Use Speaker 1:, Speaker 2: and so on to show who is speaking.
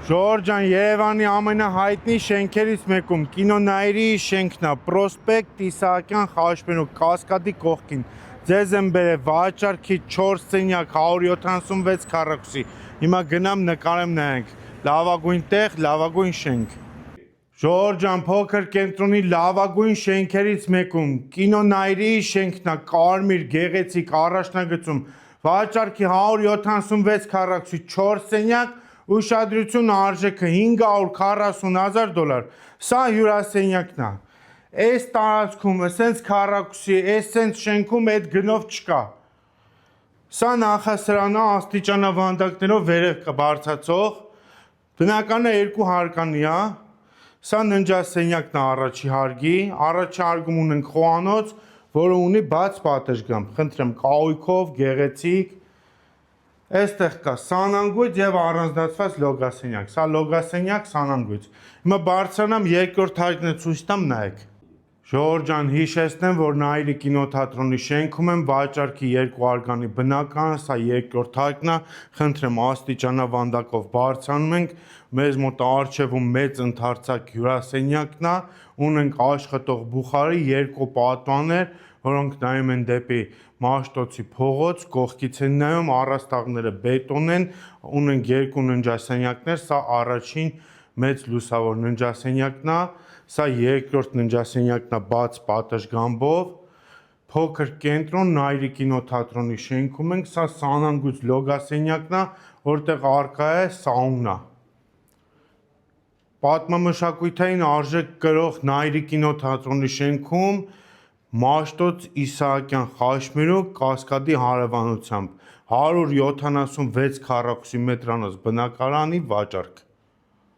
Speaker 1: Ժորժան, Երևանի ամենահայտնի շենքերից մեկում կինոնայրի շենքն է, Պրոսպեկտ Իսահակյան խաչմերուկ Կասկադի կողքին։ Ձեզ եմ բերել վաճառքի 4 սենյակ 176 քառակուսի։ Հիմա գնամ նկարեմ նայենք։ Լավագույն տեղ, լավագույն շենք։ Ժորժան, փոքր կենտրոնի լավագույն շենքերից մեկում կինոնայրի շենքն է, կարմիր, գեղեցիկ, առաջնագծում։ Վաճառքի 176 քառակուսի 4 սենյակ, ուշադրություն արժեքը $540,000։ Սա հյուրասենյակն է։ Այս տարածքում էսենց քառակուսի, էսենց շենքում այդ գնով չկա։ Սա նախասրանը աստիճանավանդակներով վերև կբարձրացող, բնականը 2 հարկանի է։ Սա ննջասենյակն է առաջի հարկի, առաջի հարկում ունենք խոհանոց, որը ունի բաց պատշգամբ, խնդրեմ կահույքով, գեղեցիկ։ Այստեղ կա սանանգույց եւ առանձնացված լոգասենյակ, սա լոգասենյակ, սանանգույց։ Հիմա բարձրանամ երկրորդ հարկն է ցույց տամ, նայեք։ Ժորժան, հիշեցնեմ, որ Նայիրի կինոթատրոնի շենքում եմ, վաճառքի 2 հարկանի բնականը, սա երկրորդ հարկն է, խնդրեմ աստիճանավանդակով բարձրանում ենք, մեզ մոտ առջևում մեծ ընդարձակ հյուրասենյակն է, ունենք աշխատող բուխարի 2 պատուհաններ, որոնք նայում են դեպի Մաշտոցի փողոց, կողքից են նայում, առաստաղները բետոն են, ունենք 2 ննջասենյակներ, սա առաջին մեծ լուսավոր ննջասենյակն է, սա երկրորդ ննջասենյակն է բաց պատշգամբով, փոքր կենտրոն Նայիրի կինոթատրոնի շենքում ենք, սա սանանգույց լոգասենյակն է, որտեղ առկա է սաունա։ Պատմամշակութային արժեք կրող Նայիրի կինոթատրոնի շենքում Մաշտոց Իսահակյան խաչմերուկ Կասկադի հարևանությամբ 176 քառակուսի մետրանոց բնակարանի վաճառք։